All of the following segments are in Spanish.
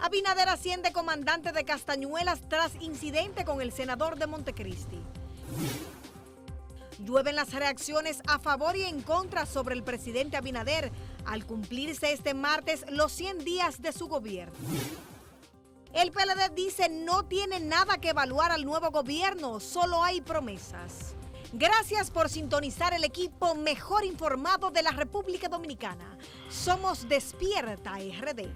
Abinader asciende comandante de Castañuelas tras incidente con el senador de Montecristi. Llueven las reacciones a favor y en contra sobre el presidente Abinader al cumplirse este martes los 100 días de su gobierno. El PLD dice no tiene nada que evaluar al nuevo gobierno, solo hay promesas. Gracias por sintonizar el equipo mejor informado de la República Dominicana. Somos Despierta RD.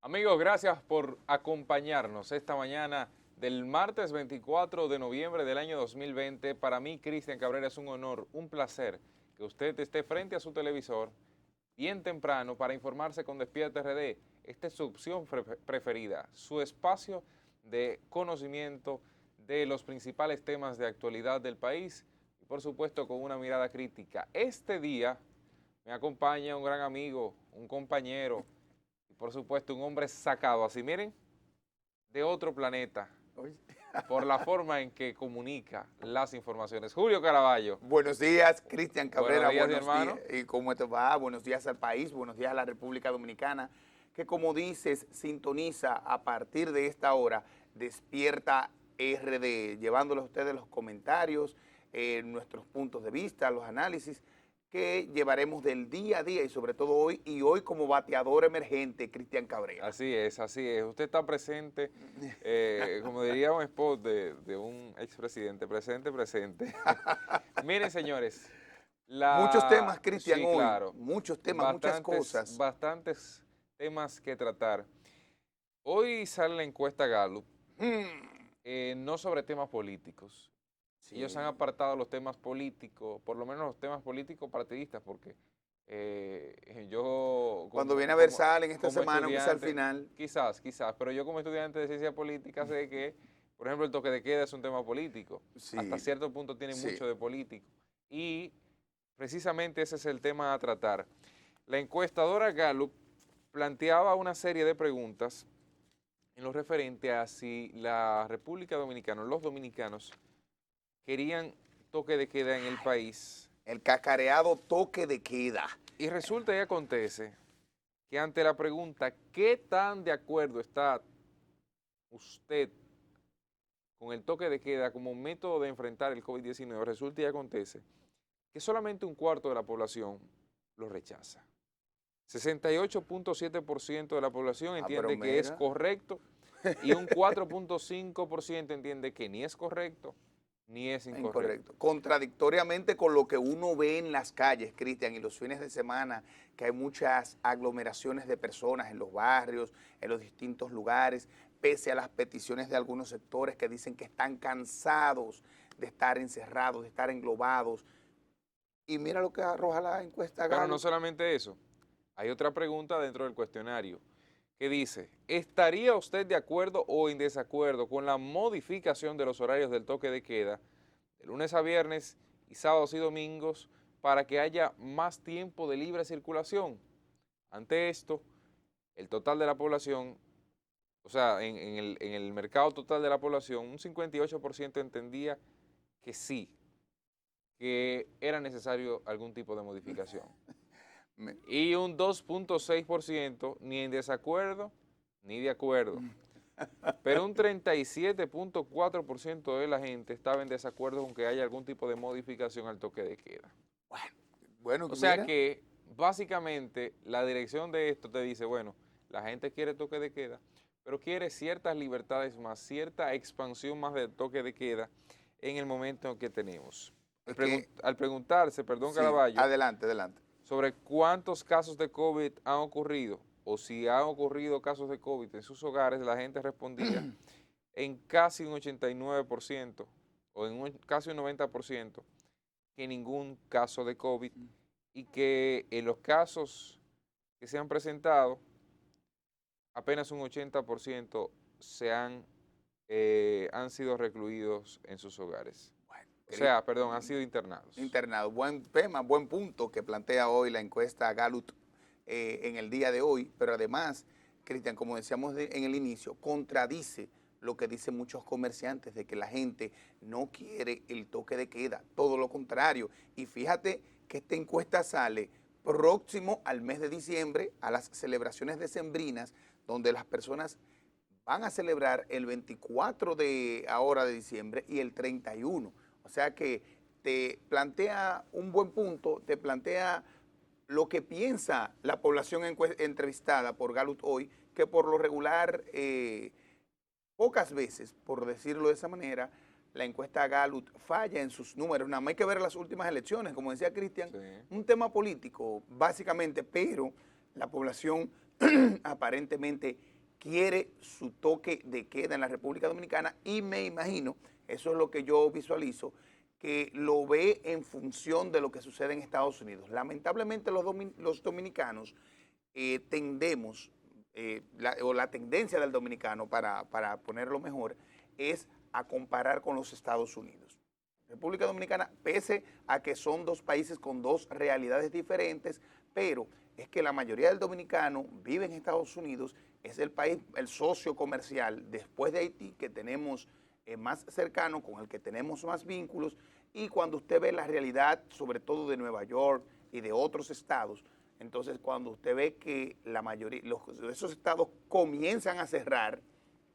Amigos, gracias por acompañarnos esta mañana del martes 24 de noviembre del año 2020. Para mí, Cristian Cabrera, es un honor, un placer que usted esté frente a su televisor bien temprano para informarse con Despierta RD. Esta es su opción preferida, su espacio de conocimiento de los principales temas de actualidad del país y, por supuesto, con una mirada crítica. Este día me acompaña un gran amigo, un compañero, por supuesto, un hombre sacado, así miren, de otro planeta, por la forma en que comunica las informaciones. Julio Caraballo. Buenos días, Cristian Cabrera. Buenos días, hermano. ¿Y cómo te va? Buenos días al país, buenos días a la República Dominicana, que como dices, sintoniza a partir de esta hora Despierta RD, llevándoles a ustedes los comentarios, nuestros puntos de vista, los análisis que llevaremos del día a día y sobre todo hoy, y hoy como bateador emergente, Cristian Cabrera. Así es, así es. Usted está presente, como diría un spot de un expresidente, presente. Miren, señores. Muchos temas, Cristian, sí, hoy. Claro, muchos temas, muchas cosas. Bastantes temas que tratar. Hoy sale la encuesta Gallup, no sobre temas políticos. Sí. Ellos han apartado los temas políticos, por lo menos los temas políticos partidistas, porque yo... Cuando viene a ver salen esta semana, aunque sea al final. Quizás, pero yo como estudiante de ciencia política sé que, por ejemplo, el toque de queda es un tema político. Sí. Hasta cierto punto tiene mucho de político. Y precisamente ese es el tema a tratar. La encuestadora Gallup planteaba una serie de preguntas en lo referente a si la República Dominicana, los dominicanos, querían toque de queda en el país. El cacareado toque de queda. Y resulta y acontece que ante la pregunta, ¿qué tan de acuerdo está usted con el toque de queda como método de enfrentar el COVID-19? Resulta y acontece que solamente un cuarto de la población lo rechaza. 68.7% de la población entiende que es correcto y un 4.5% entiende que ni es correcto ni es incorrecto. Contradictoriamente con lo que uno ve en las calles, Cristian, y los fines de semana, que hay muchas aglomeraciones de personas en los barrios, en los distintos lugares, pese a las peticiones de algunos sectores que dicen que están cansados de estar encerrados, de estar englobados. Y mira lo que arroja la encuesta. Pero no solamente eso, hay otra pregunta dentro del cuestionario que dice, ¿estaría usted de acuerdo o en desacuerdo con la modificación de los horarios del toque de queda de lunes a viernes y sábados y domingos para que haya más tiempo de libre circulación? Ante esto, el total de la población, o sea, en el mercado total de la población, un 58% entendía que sí, que era necesario algún tipo de modificación. Y un 2.6% ni en desacuerdo ni de acuerdo. Pero un 37.4% de la gente estaba en desacuerdo con que haya algún tipo de modificación al toque de queda. Bueno, o sea que básicamente la dirección de esto te dice, bueno, la gente quiere toque de queda, pero quiere ciertas libertades más, cierta expansión más del toque de queda en el momento en que tenemos. Al preguntarse, perdón, sí, Caraballo. Adelante. Sobre cuántos casos de COVID han ocurrido o si han ocurrido casos de COVID en sus hogares, la gente respondía en casi un 89% o en casi un 90% que ningún caso de COVID y que en los casos que se han presentado, apenas un 80% han sido recluidos en sus hogares. O sea, perdón, han sido internados. Internados. Buen tema, buen punto que plantea hoy la encuesta Gallup en el día de hoy, pero además, Cristian, como decíamos en el inicio, contradice lo que dicen muchos comerciantes de que la gente no quiere el toque de queda, todo lo contrario. Y fíjate que esta encuesta sale próximo al mes de diciembre, a las celebraciones decembrinas, donde las personas van a celebrar el 24 de diciembre y el 31. O sea que te plantea un buen punto, te plantea lo que piensa la población entrevistada por Gallup hoy, que por lo regular, pocas veces, por decirlo de esa manera, la encuesta Gallup falla en sus números. Nada más hay que ver las últimas elecciones, como decía Cristian, sí, un tema político, básicamente, pero la población aparentemente quiere su toque de queda en la República Dominicana y me imagino, eso es lo que yo visualizo, que lo ve en función de lo que sucede en Estados Unidos. Lamentablemente los dominicanos tendemos, la tendencia del dominicano, para ponerlo mejor, es a comparar con los Estados Unidos. República Dominicana, pese a que son dos países con dos realidades diferentes, pero es que la mayoría del dominicano vive en Estados Unidos, es el país, el socio comercial después de Haití que tenemos más cercano, con el que tenemos más vínculos, y cuando usted ve la realidad, sobre todo de Nueva York y de otros estados, entonces cuando usted ve que la mayoría, de esos estados comienzan a cerrar,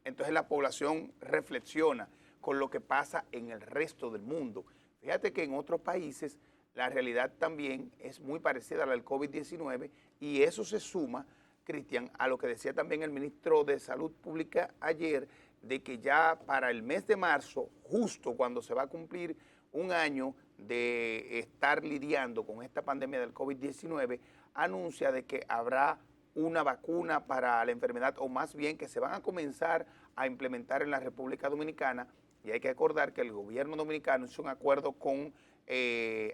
entonces la población reflexiona con lo que pasa en el resto del mundo. Fíjate que en otros países la realidad también es muy parecida a la del COVID-19 y eso se suma, Cristian, a lo que decía también el ministro de Salud Pública ayer, de que ya para el mes de marzo, justo cuando se va a cumplir un año de estar lidiando con esta pandemia del COVID-19, anuncia de que habrá una vacuna para la enfermedad, o más bien que se van a comenzar a implementar en la República Dominicana, y hay que acordar que el gobierno dominicano hizo un acuerdo con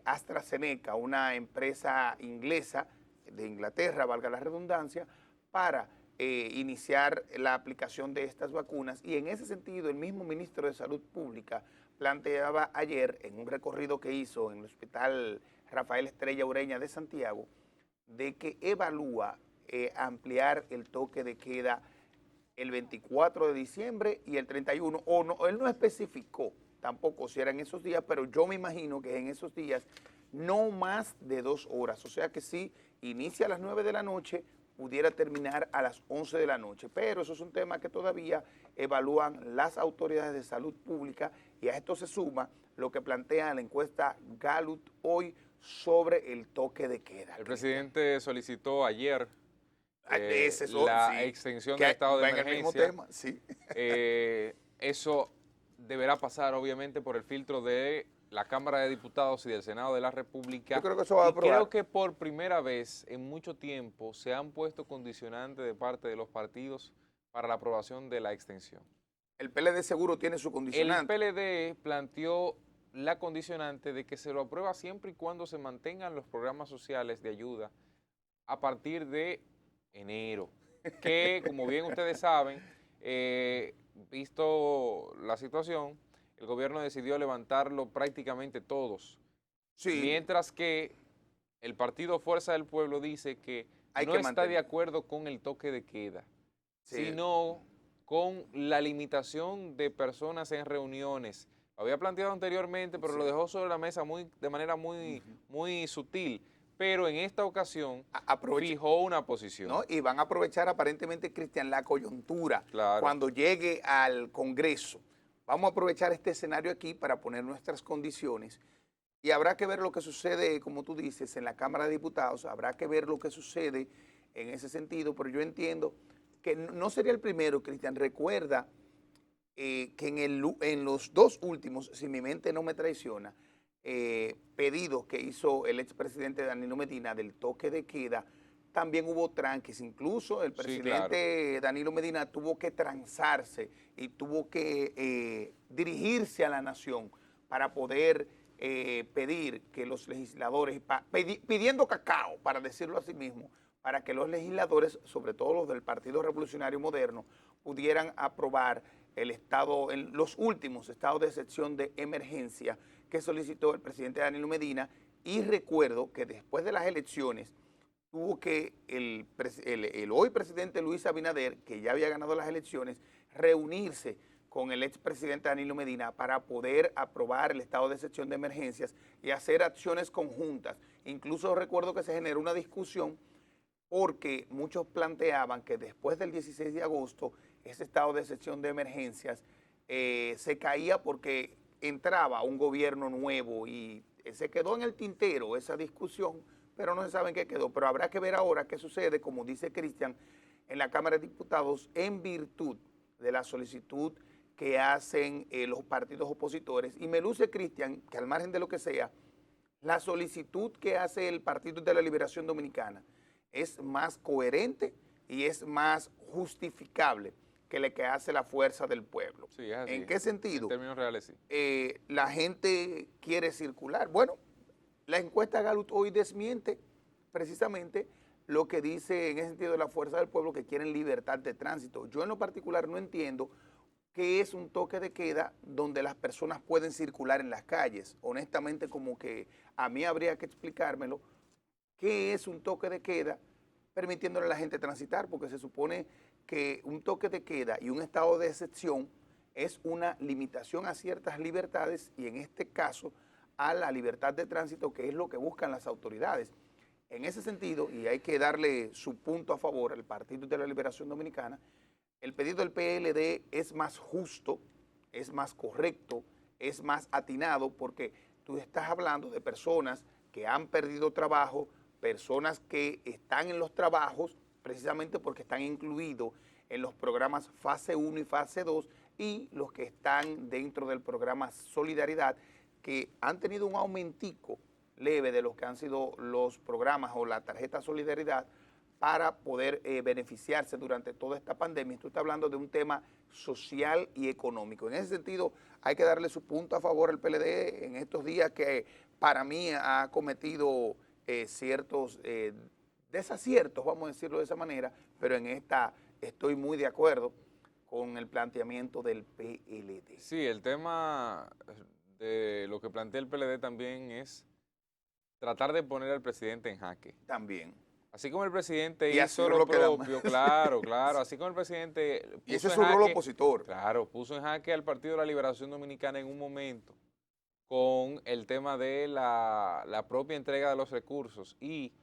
AstraZeneca, una empresa inglesa de Inglaterra, valga la redundancia, para iniciar la aplicación de estas vacunas, y en ese sentido el mismo ministro de Salud Pública planteaba ayer en un recorrido que hizo en el Hospital Rafael Estrella Ureña de Santiago, de que evalúa ampliar el toque de queda el 24 de diciembre y el 31, o no, él no especificó tampoco si eran esos días, pero yo me imagino que en esos días no más de 2 horas, o sea que si inicia a las 9 de la noche, pudiera terminar a las 11 de la noche, pero eso es un tema que todavía evalúan las autoridades de salud pública, y a esto se suma lo que plantea la encuesta Gallup hoy sobre el toque de queda. El presidente solicitó ayer la extensión del estado de emergencia. En el mismo tema, sí. Eso deberá pasar obviamente por el filtro de la Cámara de Diputados y del Senado de la República. Yo creo que eso va a aprobar. Creo que por primera vez en mucho tiempo se han puesto condicionantes de parte de los partidos para la aprobación de la extensión. El PLD seguro tiene su condicionante. El PLD planteó la condicionante de que se lo aprueba siempre y cuando se mantengan los programas sociales de ayuda a partir de enero, que como bien ustedes saben, visto la situación, el gobierno decidió levantarlo prácticamente todos, sí, mientras que el partido Fuerza del Pueblo dice que no está de acuerdo con el toque de queda, sí, sino con la limitación de personas en reuniones. Lo había planteado anteriormente, pero sí, lo dejó sobre la mesa de manera muy sutil. Pero en esta ocasión fijó una posición. ¿No? Y van a aprovechar aparentemente, Cristian, la coyuntura, claro, cuando llegue al Congreso. Vamos a aprovechar este escenario aquí para poner nuestras condiciones y habrá que ver lo que sucede, como tú dices, en la Cámara de Diputados, habrá que ver lo que sucede en ese sentido, pero yo entiendo que no sería el primero, Cristian. Recuerda que en los dos últimos, si mi mente no me traiciona, pedidos que hizo el expresidente Danilo Medina del toque de queda, también hubo tranques. Incluso el presidente, sí, claro, Danilo Medina tuvo que transarse y tuvo que dirigirse a la nación para poder pedir que los legisladores, pidiendo cacao, para decirlo así mismo, para que los legisladores, sobre todo los del Partido Revolucionario Moderno, pudieran aprobar el estado, en los últimos estados de excepción de emergencia que solicitó el presidente Danilo Medina, y recuerdo que después de las elecciones tuvo que el hoy presidente Luis Abinader, que ya había ganado las elecciones, reunirse con el expresidente Danilo Medina para poder aprobar el estado de excepción de emergencias y hacer acciones conjuntas. Incluso recuerdo que se generó una discusión porque muchos planteaban que después del 16 de agosto ese estado de excepción de emergencias se caía porque entraba un gobierno nuevo y se quedó en el tintero esa discusión, pero no se sabe en qué quedó. Pero habrá que ver ahora qué sucede, como dice Cristian, en la Cámara de Diputados en virtud de la solicitud que hacen los partidos opositores. Y me luce, Cristian, que al margen de lo que sea, la solicitud que hace el Partido de la Liberación Dominicana es más coherente y es más justificable que la que hace la Fuerza del Pueblo. Sí, es así. ¿En qué sentido? En términos reales, sí. La gente quiere circular. Bueno, la encuesta Gallup hoy desmiente precisamente lo que dice en ese sentido de la Fuerza del Pueblo, que quieren libertad de tránsito. Yo en lo particular no entiendo qué es un toque de queda donde las personas pueden circular en las calles. Honestamente, como que a mí habría que explicármelo, qué es un toque de queda permitiéndole a la gente transitar, porque se supone que un toque de queda y un estado de excepción es una limitación a ciertas libertades y en este caso a la libertad de tránsito, que es lo que buscan las autoridades. En ese sentido, y hay que darle su punto a favor al Partido de la Liberación Dominicana, el pedido del PLD es más justo, es más correcto, es más atinado, porque tú estás hablando de personas que han perdido trabajo, personas que están en los trabajos precisamente porque están incluidos en los programas fase 1 y fase 2 y los que están dentro del programa Solidaridad, que han tenido un aumentico leve de los que han sido los programas o la tarjeta Solidaridad para poder beneficiarse durante toda esta pandemia. Tú estás hablando de un tema social y económico. En ese sentido, hay que darle su punto a favor al PLD en estos días que para mí ha cometido ciertos desaciertos, vamos a decirlo de esa manera, pero en esta estoy muy de acuerdo con el planteamiento del PLD. Sí, el tema de lo que plantea el PLD también es tratar de poner al presidente en jaque. También. Así como el presidente y hizo lo propio, claro, así como el presidente puso y ese es su rol opositor. Claro, puso en jaque al Partido de la Liberación Dominicana en un momento con el tema de la propia entrega de los recursos y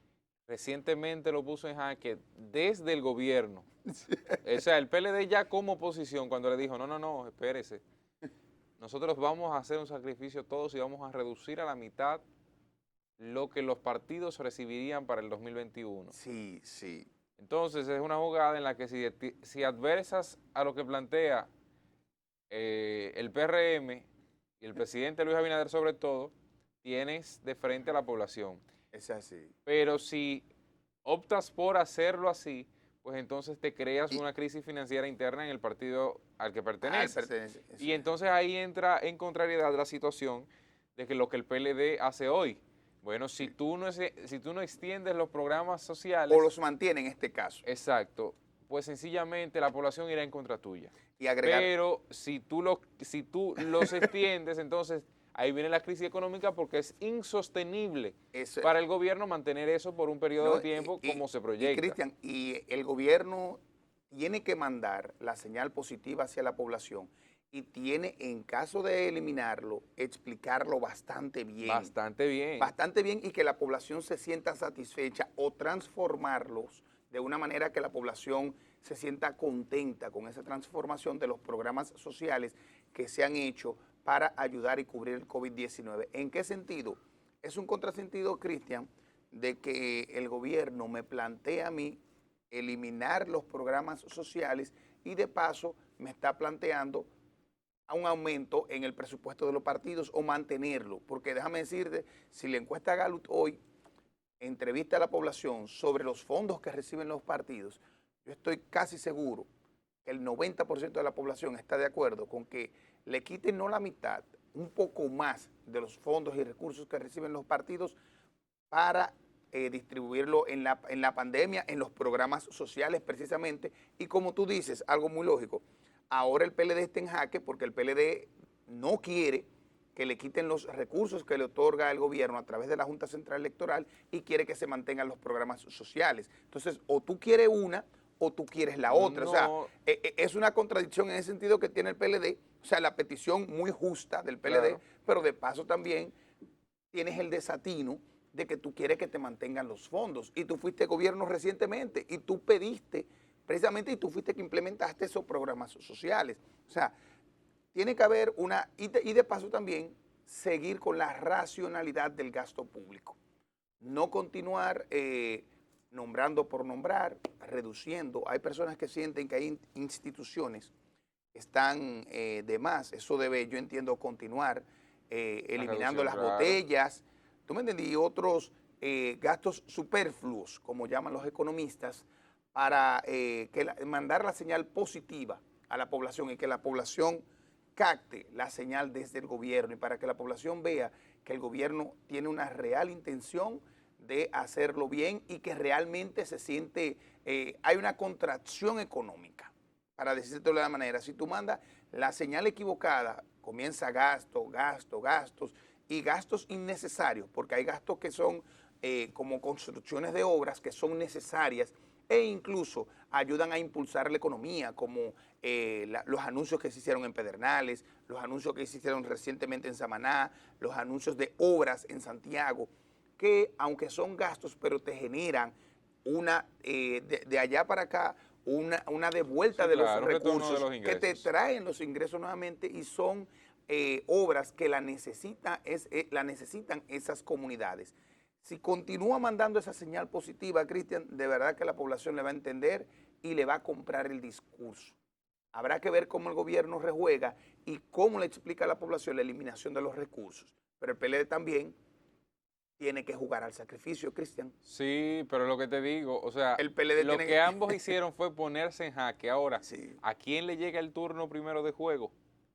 recientemente lo puso en jaque desde el gobierno. O sea, el PLD ya como oposición cuando le dijo, no, espérese, nosotros vamos a hacer un sacrificio todos y vamos a reducir a la mitad lo que los partidos recibirían para el 2021. Sí, sí. Entonces es una jugada en la que si adversas a lo que plantea el PRM y el presidente Luis Abinader sobre todo, tienes de frente a la población. Es así. Pero si optas por hacerlo así, pues entonces te creas una crisis financiera interna en el partido al que perteneces. Y entonces ahí entra en contrariedad la situación de que lo que el PLD hace hoy. Bueno, si tú no extiendes los programas sociales... O los mantiene en este caso. Exacto. Pues sencillamente la población irá en contra tuya. Y agregar, pero si tú los extiendes, entonces ahí viene la crisis económica porque es insostenible para el gobierno mantener eso por un periodo de tiempo como se proyecta. Cristian, y el gobierno tiene que mandar la señal positiva hacia la población y tiene, en caso de eliminarlo, explicarlo bastante bien. Bastante bien. Bastante bien y que la población se sienta satisfecha o transformarlos de una manera que la población se sienta contenta con esa transformación de los programas sociales que se han hecho para ayudar y cubrir el COVID-19. ¿En qué sentido? Es un contrasentido, Cristian, de que el gobierno me plantea a mí eliminar los programas sociales y de paso me está planteando a un aumento en el presupuesto de los partidos o mantenerlo, porque déjame decirte, si la encuesta Gallup hoy entrevista a la población sobre los fondos que reciben los partidos, yo estoy casi seguro que el 90% de la población está de acuerdo con que le quiten no la mitad, un poco más de los fondos y recursos que reciben los partidos para distribuirlo en la pandemia, en los programas sociales precisamente, y como tú dices, algo muy lógico, ahora el PLD está en jaque porque el PLD no quiere que le quiten los recursos que le otorga el gobierno a través de la Junta Central Electoral y quiere que se mantengan los programas sociales. Entonces, o tú quieres una o tú quieres la otra. No. O sea, es una contradicción en ese sentido que tiene el PLD. O sea, la petición muy justa del PLD, Claro. pero de paso también tienes el desatino de que tú quieres que te mantengan los fondos. Y tú fuiste gobierno recientemente y tú pediste, precisamente, y tú fuiste que implementaste esos programas sociales. O sea, tiene que haber una, y de paso también, seguir con la racionalidad del gasto público. No continuar nombrando por nombrar, reduciendo. Hay personas que sienten que hay instituciones que están de más. Eso debe, yo entiendo, continuar eliminando las botellas. ¿Tú me entendí? Y otros gastos superfluos, como llaman los economistas, para mandar la señal positiva a la población y que la población capte la señal desde el gobierno y para que la población vea que el gobierno tiene una real intención de hacerlo bien y que realmente se siente, hay una contracción económica, para decirte de la manera. Si tú mandas la señal equivocada, comienza gastos y gastos innecesarios, porque hay gastos que son como construcciones de obras que son necesarias e incluso ayudan a impulsar la economía, como los anuncios que se hicieron en Pedernales, los anuncios que se hicieron recientemente en Samaná, los anuncios de obras en Santiago, que aunque son gastos, pero te generan una, de allá para acá, una devuelta Sí, de claro, los recursos de los que te traen los ingresos nuevamente y son obras que la necesitan esas comunidades. Si continúa mandando esa señal positiva, Cristian, de verdad que la población le va a entender y le va a comprar el discurso. Habrá que ver cómo el gobierno rejuega y cómo le explica a la población la eliminación de los recursos. Pero el PLD también tiene que jugar al sacrificio, Cristian. Sí, pero lo que te digo, o sea, El PLD lo tiene que ambos hicieron fue ponerse en jaque. Ahora, Sí. ¿a quién le llega el turno primero de juego?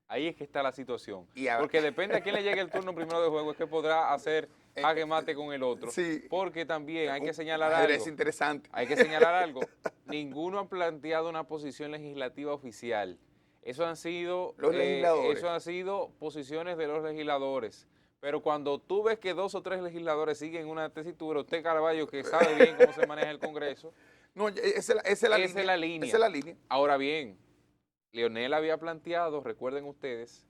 Ahí es que está la situación. Y a- Porque depende a quién le llegue el turno primero de juego, es que podrá hacer jaque mate con el otro. Sí. Porque también hay que Un señalar ajedrez algo. interesante. Hay que señalar algo. Ninguno ha planteado una posición legislativa oficial. Eso han sido posiciones de los legisladores. Pero cuando tú ves que 2 o 3 legisladores siguen una tesitura, usted, Caraballo, que sabe bien cómo se maneja el Congreso, No, esa es la línea. Esa es la línea. Ahora bien, Leonel había planteado, recuerden ustedes,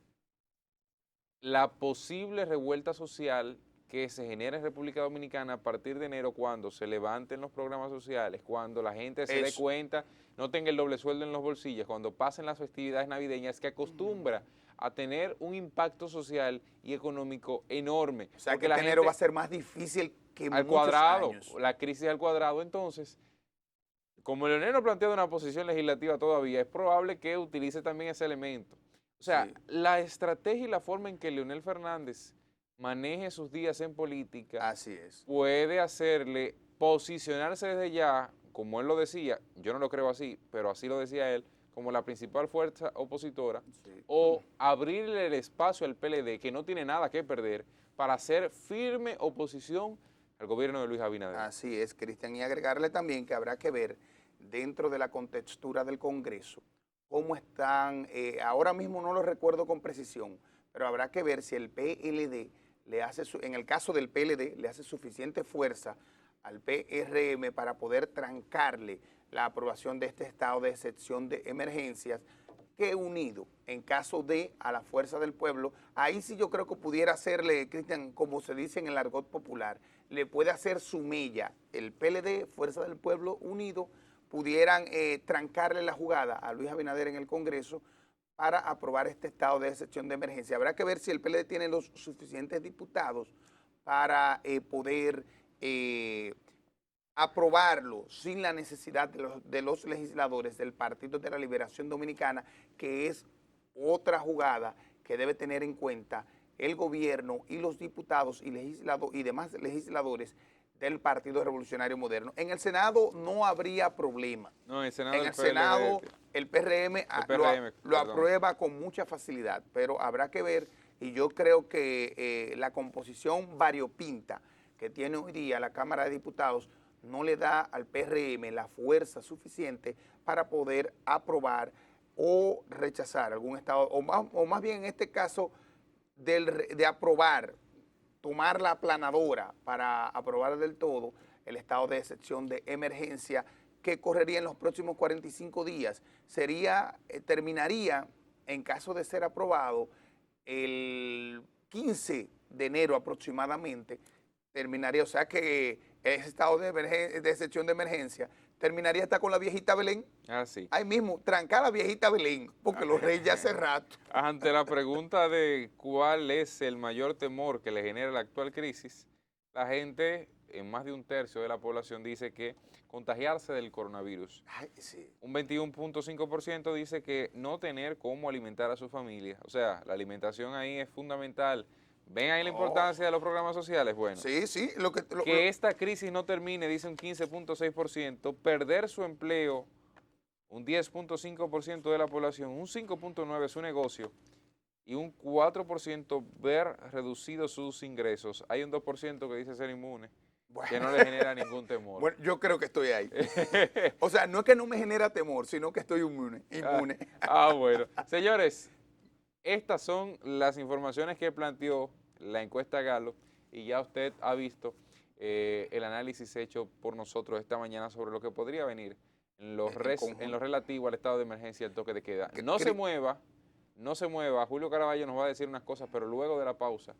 la posible revuelta social que se genera en República Dominicana a partir de enero, cuando se levanten los programas sociales, cuando la gente se dé cuenta, no tenga el doble sueldo en los bolsillos, cuando pasen las festividades navideñas, que acostumbra a tener un impacto social y económico enorme. O sea, porque que este enero va a ser más difícil que al muchos cuadrado, años. la crisis al cuadrado. Entonces, como Leonel no ha planteado una posición legislativa todavía, es probable que utilice también ese elemento. O sea, Sí. la estrategia y la forma en que Leonel Fernández maneje sus días en política Así es. puede hacerle posicionarse desde ya, como él lo decía, yo no lo creo así, pero así lo decía él, como la principal fuerza opositora, Sí. o abrirle el espacio al PLD, que no tiene nada que perder, para hacer firme oposición al gobierno de Luis Abinader. Así es, Cristian. Y agregarle también que habrá que ver dentro de la contextura del Congreso cómo están, ahora mismo no lo recuerdo con precisión, pero habrá que ver si el PLD le hace, en el caso del PLD, le hace suficiente fuerza al PRM para poder trancarle la aprobación de este estado de excepción de emergencias, que unido en caso de a la fuerza del pueblo, ahí sí yo creo que pudiera hacerle, Cristian, como se dice en el argot popular, le puede hacer su mella, el PLD, Fuerza del Pueblo Unido, pudieran trancarle la jugada a Luis Abinader en el Congreso para aprobar este estado de excepción de emergencia. Habrá que ver si el PLD tiene los suficientes diputados para poder aprobarlo sin la necesidad de los legisladores del Partido de la Liberación Dominicana, que es otra jugada que debe tener en cuenta el gobierno y los diputados y demás legisladores del Partido Revolucionario Moderno. En el Senado no habría problema. No, en el Senado, en el Senado el PRM, lo aprueba con mucha facilidad, pero habrá que ver, y yo creo que la composición variopinta que tiene hoy día la Cámara de Diputados no le da al PRM la fuerza suficiente para poder aprobar o rechazar algún estado, o más bien en este caso de aprobar, tomar la aplanadora para aprobar del todo el estado de excepción de emergencia que correría en los próximos 45 días. Terminaría, en caso de ser aprobado, el 15 de enero aproximadamente, terminaría, o sea que ese estado de excepción de emergencia terminaría hasta con la viejita Belén. Ah, sí. Ahí mismo, trancar la viejita Belén, porque los reyes ya hace rato. Ante la pregunta de cuál es el mayor temor que le genera la actual crisis, la gente, en más de un tercio de la población, dice que contagiarse del coronavirus. Ay, sí. Un 21.5% dice que no tener cómo alimentar a su familia. O sea, la alimentación ahí es fundamental. ¿Ven ahí la importancia de los programas sociales? Bueno, Sí, sí. que esta crisis no termine, dice un 15.6%, perder su empleo, un 10.5% de la población, un 5.9% su negocio y un 4% ver reducidos sus ingresos. Hay un 2% que dice ser inmune, que no le genera ningún temor. Bueno, yo creo que estoy ahí. O sea, no es que no me genera temor, sino que estoy inmune. Bueno. Señores, estas son las informaciones que planteó la encuesta Gallup y ya usted ha visto el análisis hecho por nosotros esta mañana sobre lo que podría venir en lo relativo al estado de emergencia y el toque de queda. No se mueva. Julio Caraballo nos va a decir unas cosas, pero luego de la pausa,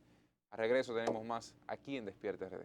a regreso tenemos más aquí en Despierta RD.